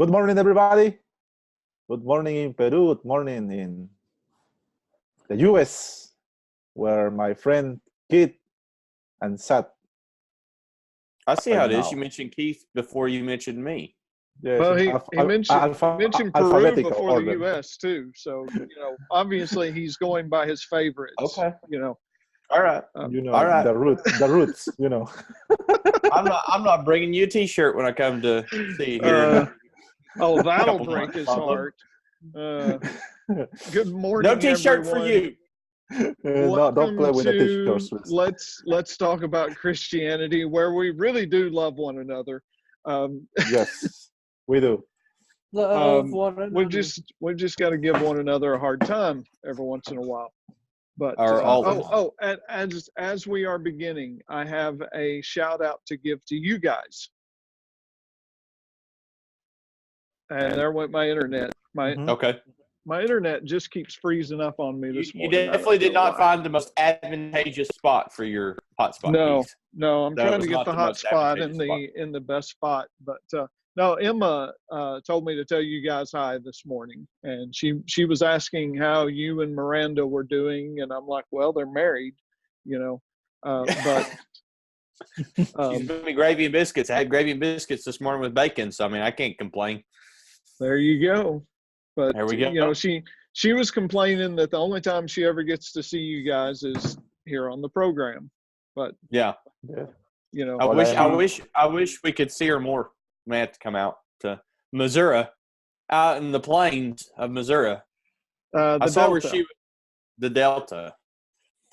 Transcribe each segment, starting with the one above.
Good morning, everybody. Good morning in Peru. Good morning in the US, where my friend Keith and Sat. I see how it is. now. You mentioned Keith before you mentioned me. Yes, Well, he mentioned Peru alphabetical before order. the U.S. too. So obviously he's going by his favorites. Okay. All right. All right. The roots. I'm not bringing you a T-shirt when I come to see you here. That'll break his heart. Good morning, no T-shirt everyone. for you. No, don't play with the T-shirts. Let's talk about Christianity, where we really do love one another. Yes, we do. Love one another. We've just got to give one another a hard time every once in a while. But as we are beginning, I have a shout out to give to you guys. And there went my internet. My internet just keeps freezing up on me this morning. You definitely did not find the most advantageous spot for your hotspot. No, I'm trying to get the hotspot in the best spot. But no, Emma told me to tell you guys hi this morning, and she was asking how you and Miranda were doing, and I'm like, well, they're married, but. She's giving me gravy and biscuits. I had gravy and biscuits this morning with bacon, so I mean I can't complain. There you go. But there we go. She was complaining that the only time she ever gets to see you guys is here on the program. But yeah. I wish we could see her more. We have to come out to Missouri, out in the plains of Missouri. I saw where the Delta.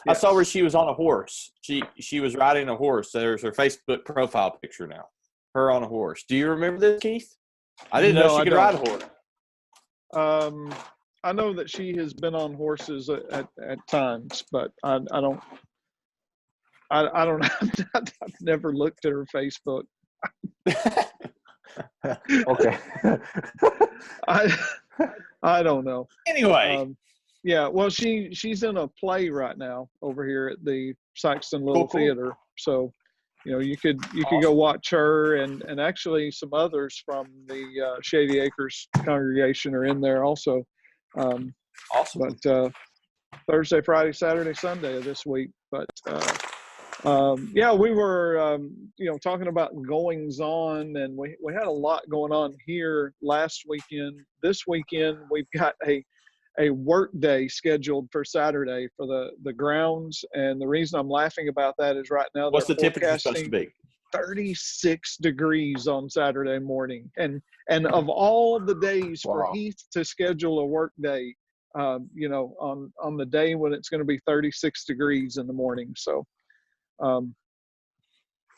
Yes. I saw where she was on a horse. She was riding a horse. There's her Facebook profile picture now. Her on a horse. Do you remember this, Keith? I didn't know she could ride a horse. I know that she has been on horses at times, but I don't. I've never looked at her Facebook. Okay. I don't know. Anyway. Yeah, well, she's in a play right now over here at the Saxton Little Theater. So, you could go watch her and actually some others from the Shady Acres congregation are in there also. Awesome. But Thursday, Friday, Saturday, Sunday of this week. But we were talking about goings on, and we had a lot going on here last weekend. This weekend we've got a work day scheduled for Saturday for the grounds. And the reason I'm laughing about that is right now what's the temperature supposed to be? 36 degrees on Saturday morning. And of all the days for Heath to schedule a work day, on the day when it's going to be 36 degrees in the morning. So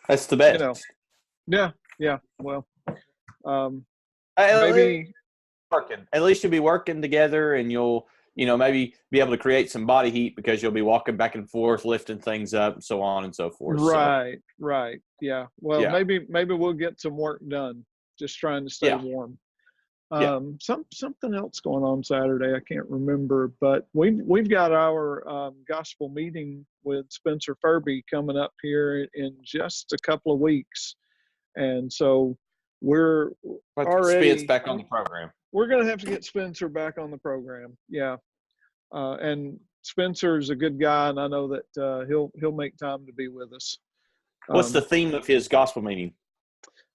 that's the best. Yeah. Well, maybe working. At least you'll be working together, and you'll maybe be able to create some body heat because you'll be walking back and forth, lifting things up, and so on and so forth. Right. Yeah. Well, maybe we'll get some work done. Just trying to stay warm. Something else going on Saturday, I can't remember, but we've got our gospel meeting with Spencer Furby coming up here in just a couple of weeks, and so we're already Spence back on the program. We're going to have to get Spencer back on the program. Yeah. And Spencer's a good guy, and I know that he'll make time to be with us. What's the theme of his gospel meeting?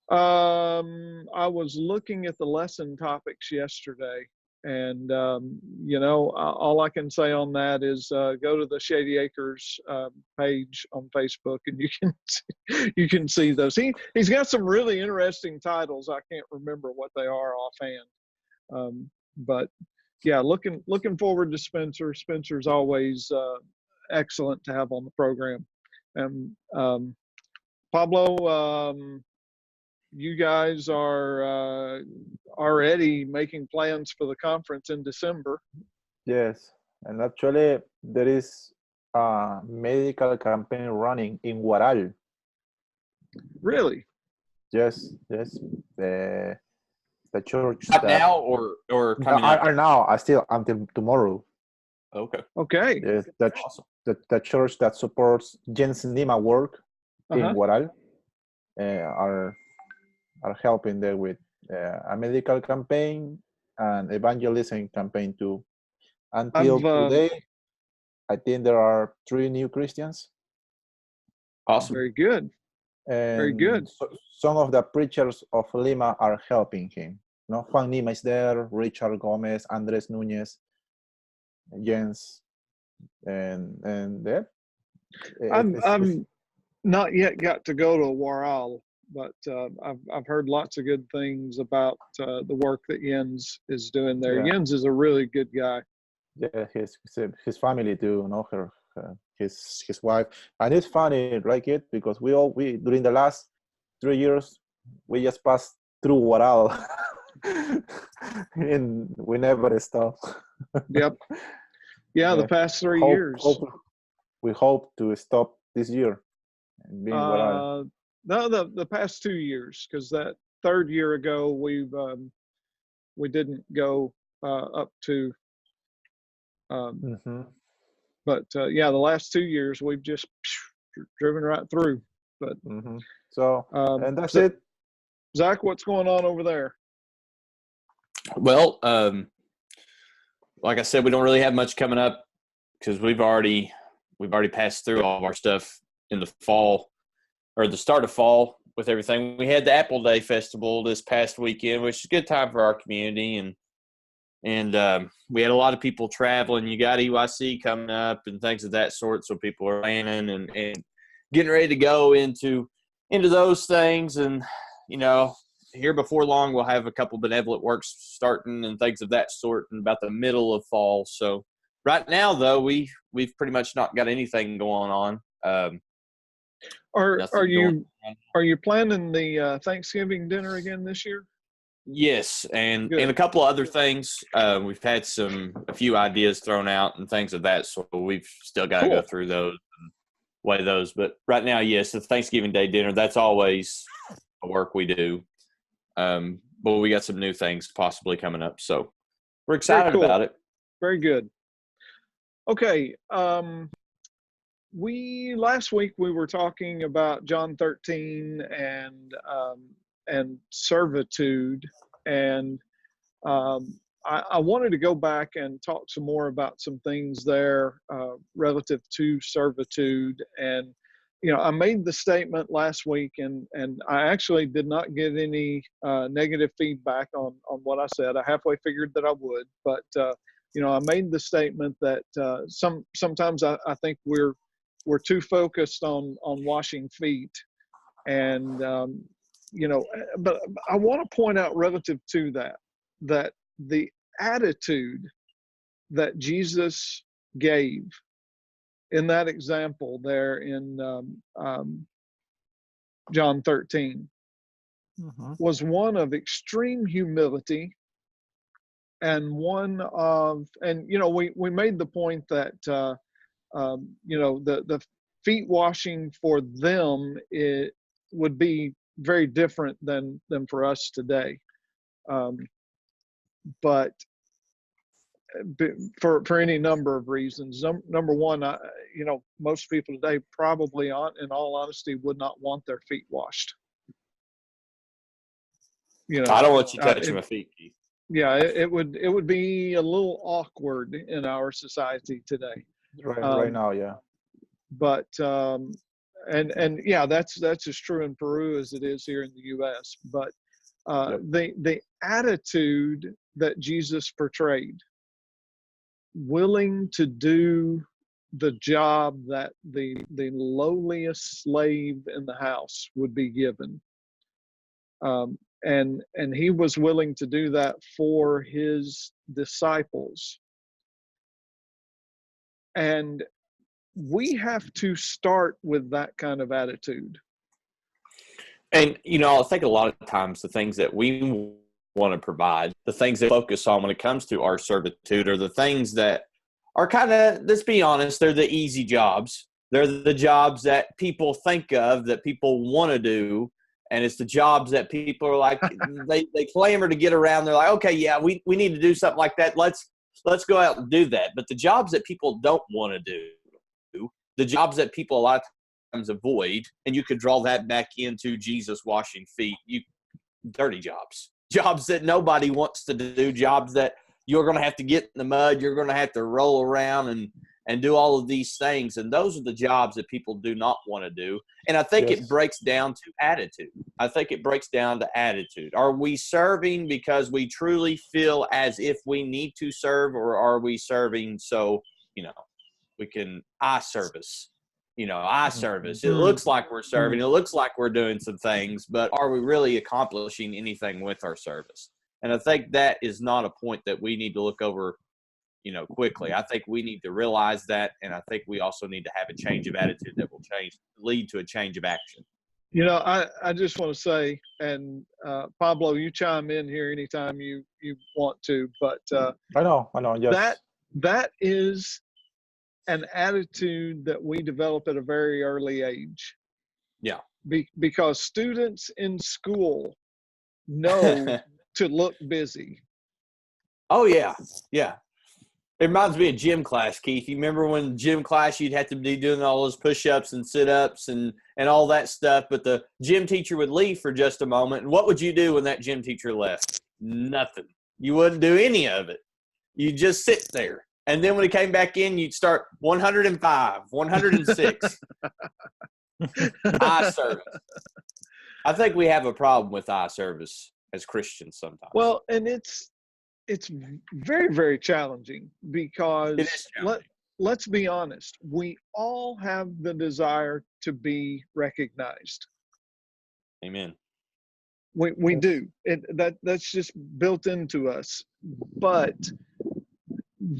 I was looking at the lesson topics yesterday, and all I can say on that is go to the Shady Acres page on Facebook, and you can see those. He's got some really interesting titles. I can't remember what they are offhand. But yeah, looking forward to Spencer. Spencer's always excellent to have on the program. And Pablo, you guys are already making plans for the conference in December. Yes, and actually there is a medical campaign running in Huaral. Really? Yes. The church now or coming up? Now, still until tomorrow. Okay. Yes, that's awesome. The church that supports Jens Nima work in Huaral are helping there with a medical campaign and evangelism campaign too. Until today, I think there are 3 new Christians. Awesome. Very good. And very good. So, some of the preachers of Lima are helping him. No, Juan Lima is there, Richard Gomez, Andres Nunez, Jens, and that. I'm not yet got to go to Waral, but I've heard lots of good things about the work that Jens is doing there. Yeah. Jens is a really good guy. Yeah, his family too, his wife, and it's funny, like it, because we during the last 3 years we just passed through Waral, and we never stopped. Yep. Yeah, the past 3 years. We hope to stop this year. Being Waral. No, the past 2 years, because that 3rd year ago we didn't go up to. But yeah, the last 2 years we've just driven right through. But so and that's it. Zach, what's going on over there? Well, like I said, we don't really have much coming up because we've already passed through all of our stuff in the fall or the start of fall with everything. We had the Apple Day Festival this past weekend, which is a good time for our community, and we had a lot of people traveling. You got EYC coming up and things of that sort, so people are planning and getting ready to go into those things. And here before long we'll have a couple benevolent works starting and things of that sort in about the middle of fall. So right now though we've pretty much not got anything going on. Are you planning the Thanksgiving dinner again this year? Yes, and a couple of other things. We've had a few ideas thrown out and things of that sort. We've still got to go through those and weigh those. But right now, yes, the Thanksgiving Day dinner, that's always a work we do. But we got some new things possibly coming up, so we're excited about it. Very good. Okay. Last week we were talking about John 13 and servitude, and I wanted to go back and talk some more about some things there relative to servitude. And I made the statement last week, and I actually did not get any negative feedback on what I said. I halfway figured that I would, but I made the statement that sometimes I think we're too focused on washing feet, and but I want to point out relative to that the attitude that Jesus gave in that example there in John 13 was one of extreme humility, and one of, and we made the point that the feet washing for them, it would be very different than for us today. But for any number of reasons. Number one, most people today probably, in all honesty, would not want their feet washed. I don't want you touching my feet, Keith. Yeah, it would be a little awkward in our society today. Right now, yeah. But and yeah, that's as true in Peru as it is here in the U.S. But the attitude that Jesus portrayed, willing to do the job that the lowliest slave in the house would be given, and he was willing to do that for his disciples. And we have to start with that kind of attitude. And, I think a lot of times the things that we want to provide, the things that focus on when it comes to our servitude, are the things that are kind of, let's be honest, they're the easy jobs. They're the jobs that people think of, that people want to do. And it's the jobs that people are like, they clamor to get around. They're like, okay, yeah, we need to do something like that. Let's go out and do that. But the jobs that people don't want to do, the jobs that people a lot of times avoid, and you could draw that back into Jesus washing feet, dirty jobs. jobs that nobody wants to do, jobs that you're going to have to get in the mud, you're going to have to roll around and do all of these things. And those are the jobs that people do not want to do. And I think it breaks down to attitude. I think it breaks down to attitude. Are we serving because we truly feel as if we need to serve, or are we serving so, we can eye service? Eye service. It looks like we're serving. It looks like we're doing some things, but are we really accomplishing anything with our service? And I think that is not a point that we need to look over quickly. I think we need to realize that, and I think we also need to have a change of attitude that will lead to a change of action. I just want to say, and Pablo, you chime in here anytime you want to, but I know, yes. That is an attitude that we develop at a very early age. Yeah. Because students in school know to look busy. Oh, yeah. Yeah. It reminds me of gym class, Keith. You remember when gym class you'd have to be doing all those push-ups and sit-ups and all that stuff, but the gym teacher would leave for just a moment. And what would you do when that gym teacher left? Nothing. You wouldn't do any of it. You'd just sit there. And then when he came back in, you'd start 105, 106. Eye service. I think we have a problem with eye service as Christians sometimes. Well, and it's very, very challenging because let's be honest, we all have the desire to be recognized. Amen. We do. That's just built into us. But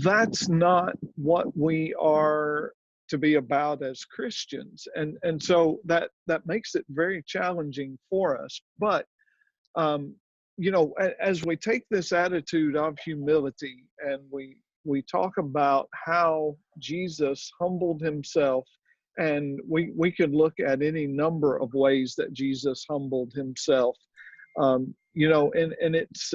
that's not what we are to be about as Christians. And so that makes it very challenging for us. But as we take this attitude of humility and we talk about how Jesus humbled himself, and we could look at any number of ways that Jesus humbled himself, and it's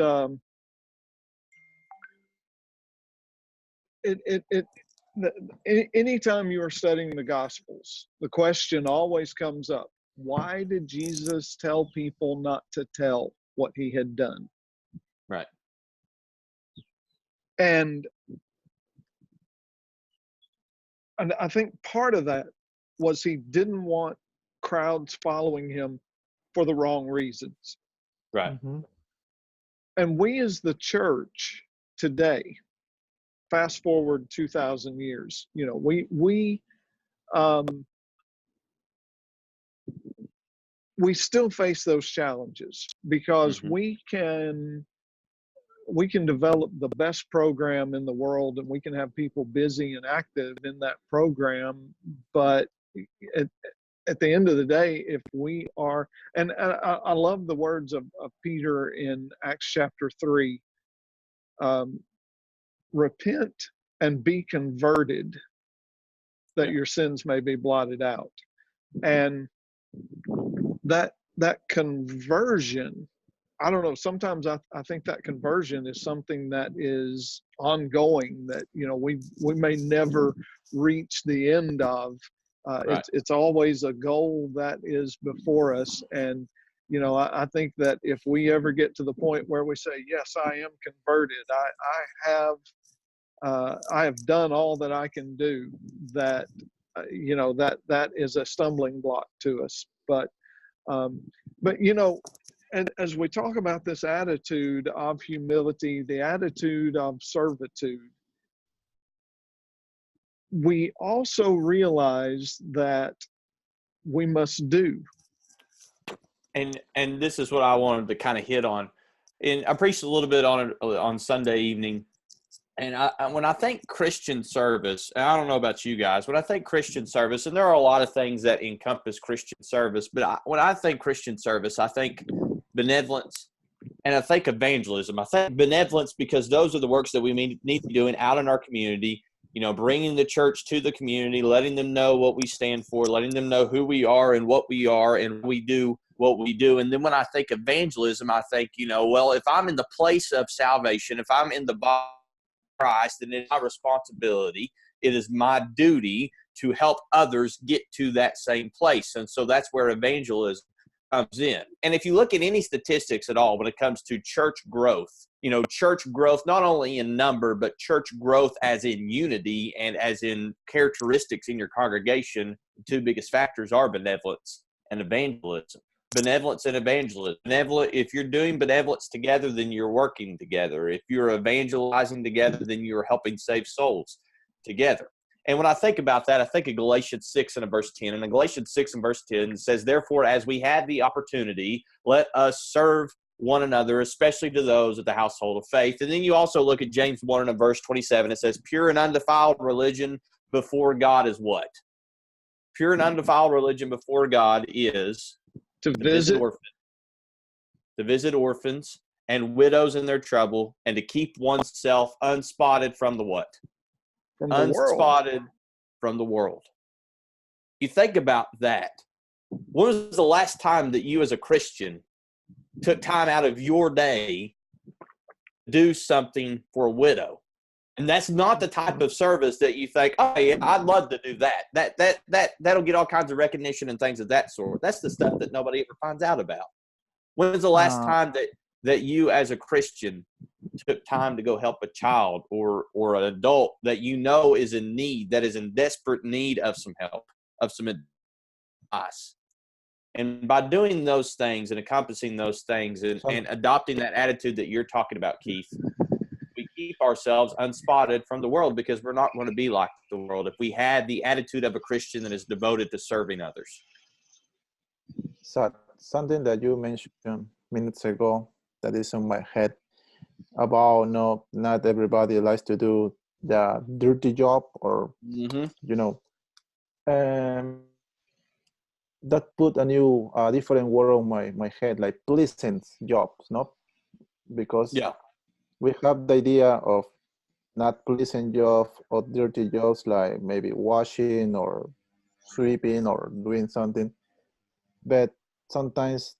anytime you are studying the Gospels, the question always comes up: why did Jesus tell people not to tell what he had done? Right. And I think part of that was he didn't want crowds following him for the wrong reasons. Right. Mm-hmm. And we as the church today, fast forward 2,000 years, we still face those challenges because we can develop the best program in the world and we can have people busy and active in that program. But at the end of the day, if we are, and I love the words of Peter in Acts chapter 3, repent and be converted that your sins may be blotted out. And that conversion, I don't know, sometimes I think that conversion is something that is ongoing, that we may never reach the end of. Right. It's always a goal that is before us. And I think that if we ever get to the point where we say, yes, I am converted, I have done all that I can do, that that is a stumbling block to us. But and as we talk about this attitude of humility, the attitude of servitude, we also realize that we must do. And this is what I wanted to kind of hit on. And I preached a little bit on it on Sunday evening. And when I think Christian service, and I don't know about you guys, when I think Christian service, and there are a lot of things that encompass Christian service, but when I think Christian service, I think benevolence and I think evangelism. I think benevolence because those are the works that we need to be doing out in our community, bringing the church to the community, letting them know what we stand for, letting them know who we are and what we are, and we do what we do. And then when I think evangelism, I think, well, if I'm in the place of salvation, if I'm in the body of Christ, then it's my responsibility. It is my duty to help others get to that same place. And so that's where evangelism comes in. And if you look at any statistics at all when it comes to church growth, church growth not only in number, but church growth as in unity and as in characteristics in your congregation, the two biggest factors are benevolence and evangelism. Benevolence and evangelism. If you're doing benevolence together, then you're working together. If you're evangelizing together, then you're helping save souls together. And when I think about that, I think of Galatians 6 and verse 10. And in Galatians 6 and verse 10, it says, therefore, as we have the opportunity, let us serve one another, especially to those of the household of faith. And then you also look at James 1 and verse 27. It says, pure and undefiled religion before God is what? Pure and undefiled religion before God is to visit orphans and widows in their trouble, and to keep oneself unspotted from the what? From the unspotted world. From the world. You think about that. When was the last time that you as a Christian took time out of your day to do something for a widow? And that's not the type of service that you think, oh, yeah, I'd love to do that. That'll get all kinds of recognition and things of that sort. That's the stuff that nobody ever finds out about. When's the last time that you as a Christian took time to go help a child or an adult that is in need, that is in desperate need of some help, of some advice? And by doing those things and accomplishing those things and adopting that attitude that you're talking about, Keith, we keep ourselves unspotted from the world, because we're not going to be like the world if we had the attitude of a Christian that is devoted to serving others. So something that you mentioned minutes ago that is in my head about not everybody likes to do the dirty job, or that put a new different word on my head, like pleasant jobs, no? Because we have the idea of not pleasant jobs or dirty jobs, like maybe washing or sweeping or doing something, but sometimes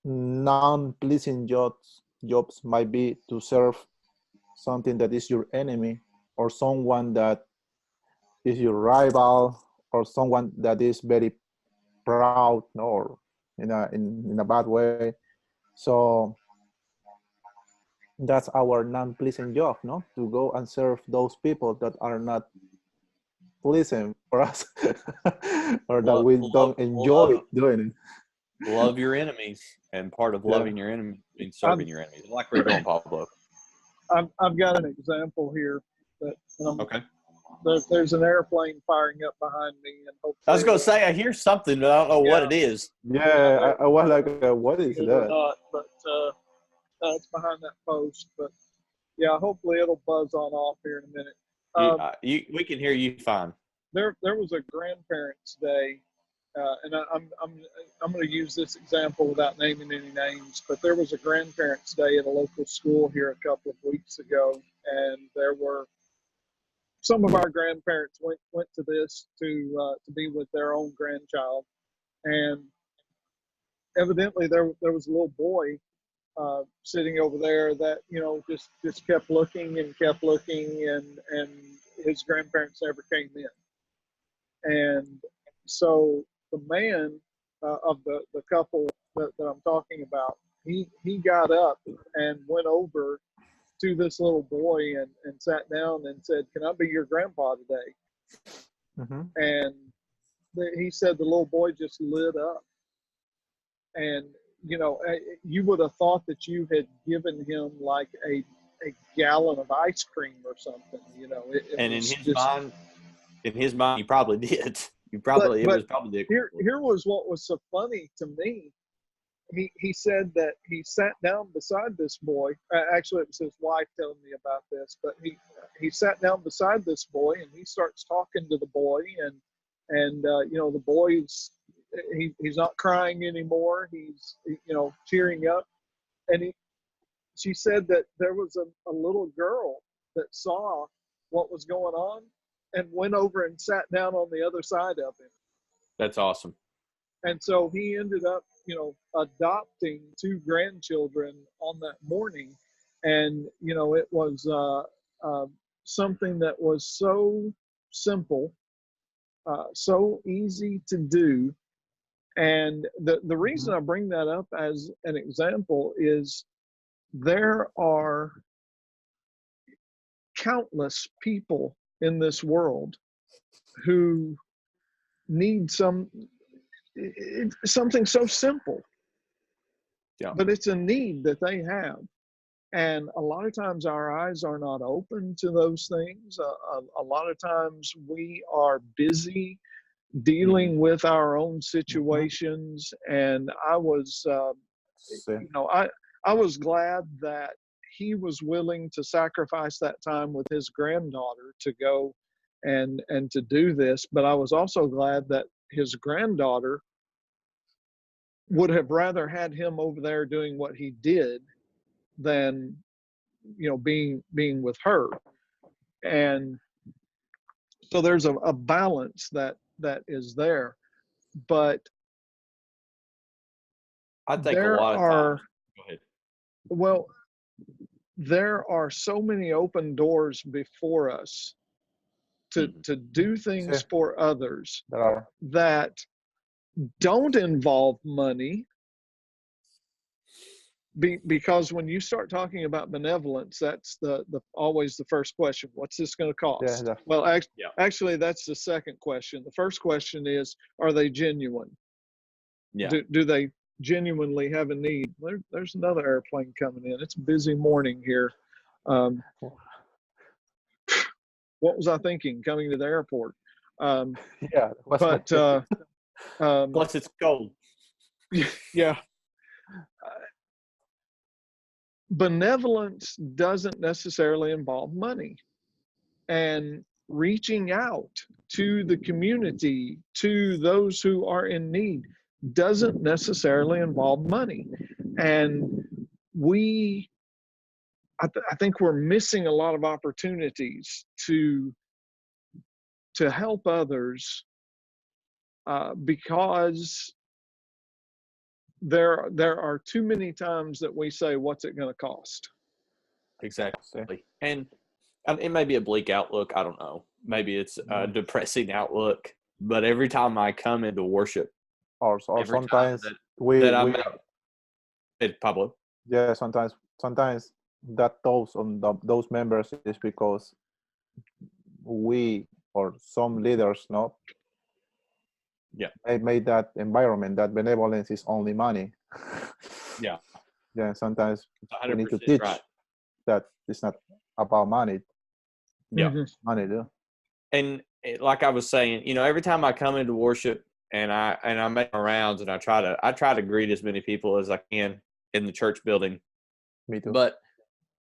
non-pleasing jobs might be to serve something that is your enemy, or someone that is your rival, or someone that is very proud, or in a bad way. So that's our non-pleasing job, no? To go and serve those people that are not pleasing for us, or that we don't enjoy doing it. Love your enemies, and part of loving your enemies means serving your enemies. Like we're going, Pablo. I've got an example here that okay. There's an airplane firing up behind me, and I was going to say I hear something, but I don't know what it is. Yeah, I was like, what is that? Not, but it's behind that post. But yeah, hopefully it'll buzz on off here in a minute. We can hear you fine. There was a grandparents' day, and I'm going to use this example without naming any names. But there was a grandparents' day at a local school here a couple of weeks ago, and there were some of our grandparents went to this to be with their own grandchild, and evidently there was a little boy sitting over there that just kept looking and his grandparents never came in. And so the man of the couple that I'm talking about, he got up and went over to this little boy and sat down and said, "Can I be your grandpa today?" Mm-hmm. And he said the little boy just lit up. And you would have thought that you had given him like a gallon of ice cream or something. And in his mind, you probably did. It was probably here was what was so funny to me. He said that he sat down beside this boy. Actually, it was his wife telling me about this. But he sat down beside this boy, and he starts talking to the boy, and the boy's he's not crying anymore. He's cheering up, and she said that there was a little girl that saw what was going on and went over and sat down on the other side of him. That's awesome. And so he ended up, adopting 2 grandchildren on that morning. And, it was something that was so simple, so easy to do, And the reason I bring that up as an example is there are countless people in this world who need something so simple. Yeah. But it's a need that they have. And a lot of times our eyes are not open to those things. A lot of times we are busy dealing with our own situations. And I was, I was glad that he was willing to sacrifice that time with his granddaughter to go and to do this. But I was also glad that his granddaughter would have rather had him over there doing what he did than, being with her. And so there's a balance that is there. But I think a lot of times. Go ahead. Well, there are so many open doors before us to do things for others that don't involve money. Because when you start talking about benevolence, that's always the first question. What's this going to cost? Yeah, well, actually, that's the second question. The first question is, are they genuine? Yeah. Do they genuinely have a need? There's another airplane coming in. It's a busy morning here. What was I thinking coming to the airport? Yeah. But plus it's cold. Yeah. Benevolence doesn't necessarily involve money, and reaching out to the community, to those who are in need, doesn't necessarily involve money. And I think we're missing a lot of opportunities to help others because there are too many times that we say, what's it going to cost? Exactly. And it may be a bleak outlook. I don't know. Maybe it's a depressing outlook. But every time I come into worship, or sometimes Pablo. Yeah, sometimes that those on those members is because we or some leaders made that environment that benevolence is only money. Yeah, sometimes we need to teach that it's not about money. Money too. And like I was saying, every time I come into worship and I make my rounds and I try to greet as many people as I can in the church building. Me too. But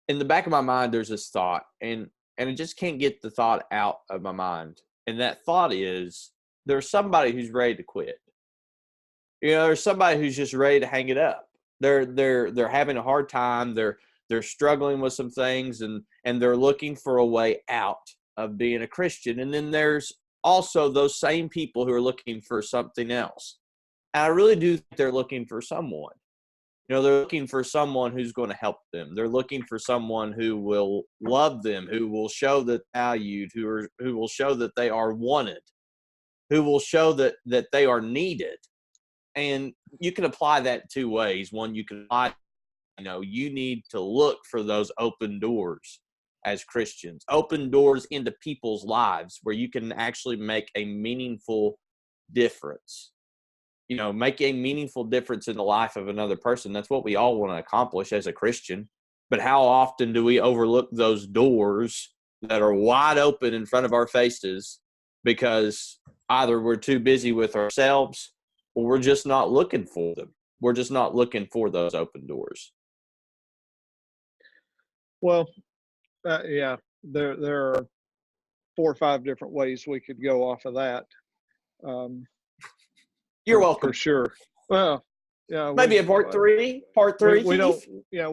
in the back of my mind, there's this thought, and I just can't get the thought out of my mind. And that thought is, there's somebody who's ready to quit. There's somebody who's just ready to hang it up. They're having a hard time. They're struggling with some things, and they're looking for a way out of being a Christian. And then there's also those same people who are looking for something else. And I really do think they're looking for someone. They're looking for someone who's going to help them. They're looking for someone who will love them, who will show that valued, who will show that they are wanted, who will show that they are needed. And you can apply that two ways. One, you can apply, you need to look for those open doors as Christians, open doors into people's lives where you can actually make a meaningful difference. Make a meaningful difference in the life of another person. That's what we all want to accomplish as a Christian. But how often do we overlook those doors that are wide open in front of our faces because either we're too busy with ourselves or we're just not looking for them. We're just not looking for those open doors. Well, there are 4 or 5 different ways we could go off of that. You're welcome. For sure. Well, yeah. Maybe a part three. Part three. We don't. Yeah.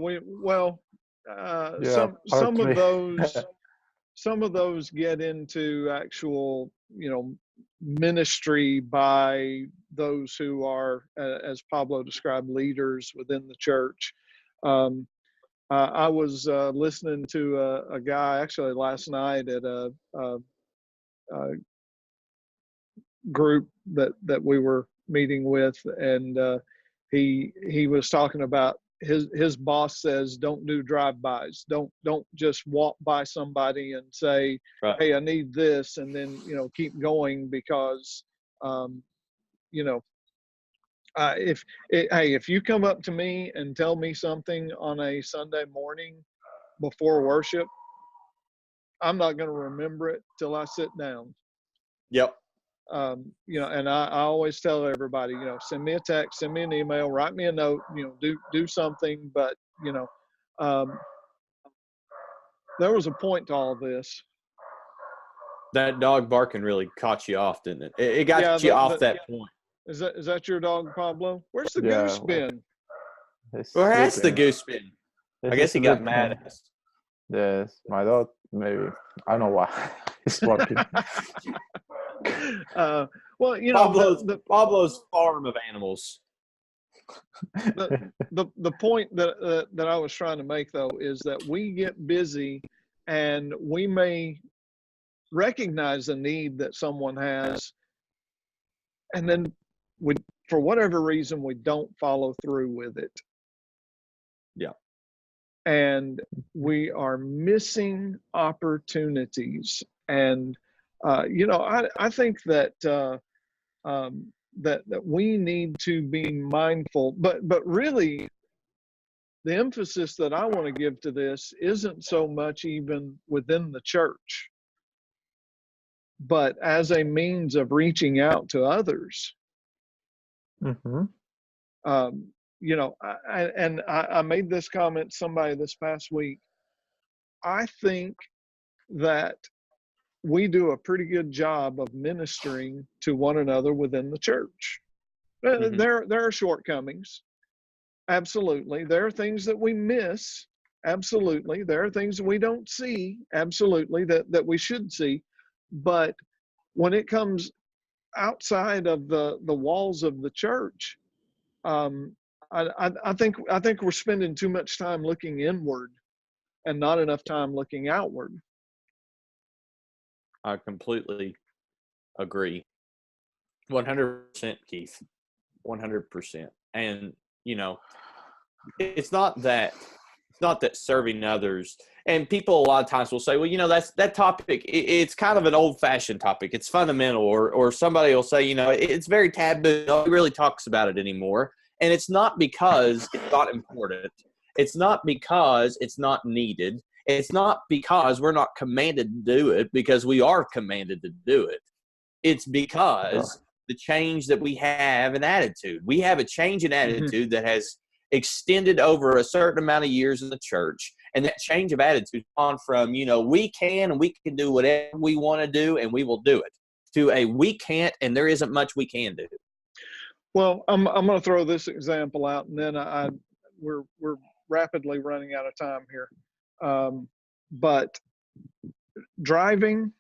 Some of those get into actual, ministry by those who are, as Pablo described, leaders within the church. I was listening to a guy actually last night at a group that we were meeting with, and he was talking about his boss says don't do drive-bys, don't just walk by somebody and say, right, hey, I need this, and then keep going, because if you come up to me and tell me something on a Sunday morning before worship, I'm not going to remember it till I sit down. Yep. And I always tell everybody, send me a text, send me an email, write me a note, do something. But, there was a point to all this. That dog barking really caught you off, didn't it? It got you off that point. Is that your dog, Pablo? Where's the goose been? Where has the goose been? I guess he got mad at us. Yes, my dog, maybe. I don't know why. He's barking. Well, Pablo's farm of animals. The point that I was trying to make, though, is that we get busy and we may recognize a need that someone has, and then for whatever reason, we don't follow through with it. Yeah. And we are missing opportunities. And I think that that we need to be mindful, but really the emphasis that I want to give to this isn't so much even within the church, but as a means of reaching out to others. Mm-hmm. I made this comment to somebody this past week. I think that we do a pretty good job of ministering to one another within the church. Mm-hmm. There are shortcomings. Absolutely. There are things that we miss. Absolutely. There are things that we don't see. Absolutely. That we should see. But when it comes outside of the walls of the church, I think we're spending too much time looking inward and not enough time looking outward. I completely agree. 100%, Keith. 100%. And, it's not that serving others, and people a lot of times will say, well, that topic, it's kind of an old-fashioned topic. It's fundamental, or somebody will say, it's very taboo. Nobody really talks about it anymore. And it's not because it's not important. It's not because it's not needed. It's not because we're not commanded to do it, because we are commanded to do it. It's because the change that we have in attitude. We have a change in attitude that has extended over a certain amount of years in the church. And that change of attitude on from, we can do whatever we want to do and we will do it, to a we can't and there isn't much we can do. Well, I'm going to throw this example out, and then we're rapidly running out of time here. But driving,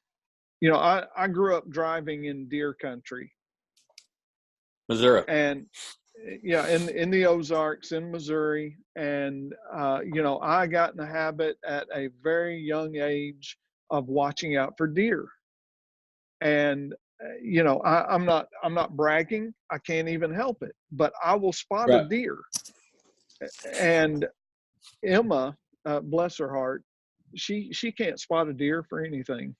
I grew up driving in deer country, Missouri, and in the Ozarks in Missouri, and I got in the habit at a very young age of watching out for deer, and I'm not bragging. I can't even help it, but I will spot a deer. And Emma, bless her heart, she can't spot a deer for anything.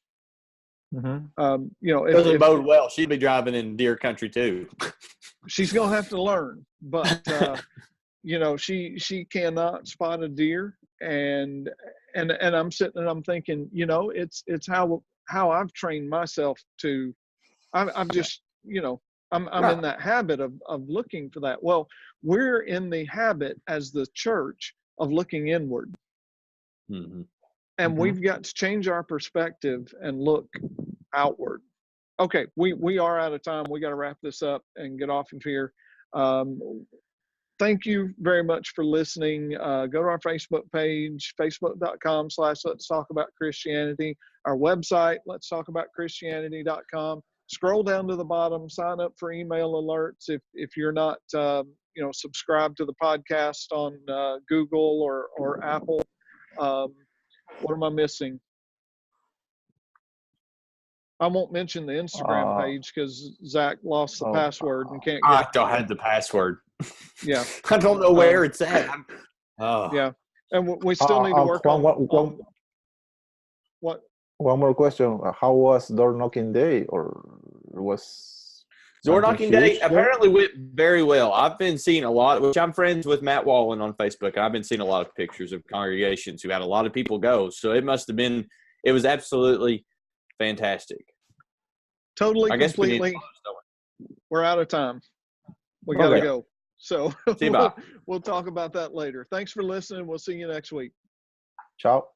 Mm-hmm. Doesn't bode well. She'd be driving in deer country too. She's gonna have to learn, but she cannot spot a deer, and I'm sitting and I'm thinking, it's how I've trained myself to. I'm just, I'm in that habit of looking for that. Well, we're in the habit as the church of looking inward. Mm-hmm. And we've got to change our perspective and look outward. Okay, we are out of time. We got to wrap this up and get off of here. Thank you very much for listening. Go to our Facebook page, facebook.com/Let's Talk About Christianity. Our website, letstalkaboutchristianity.com. Scroll down to the bottom, sign up for email alerts if you're not subscribed to the podcast on Google or Apple. What am I missing? I won't mention the Instagram page because Zach lost the password and can't get I don't have the password. Yeah. I don't know where it's at. Yeah. And we still need to work on what? One more question. How was door knocking day, or was door knocking day? Apparently went very well. I've been seeing a lot, which I'm friends with Matt Wallen on Facebook. I've been seeing a lot of pictures of congregations who had a lot of people go. So it was absolutely fantastic. Totally, completely. We're out of time. We got to go. So we'll talk about that later. Thanks for listening. We'll see you next week. Ciao.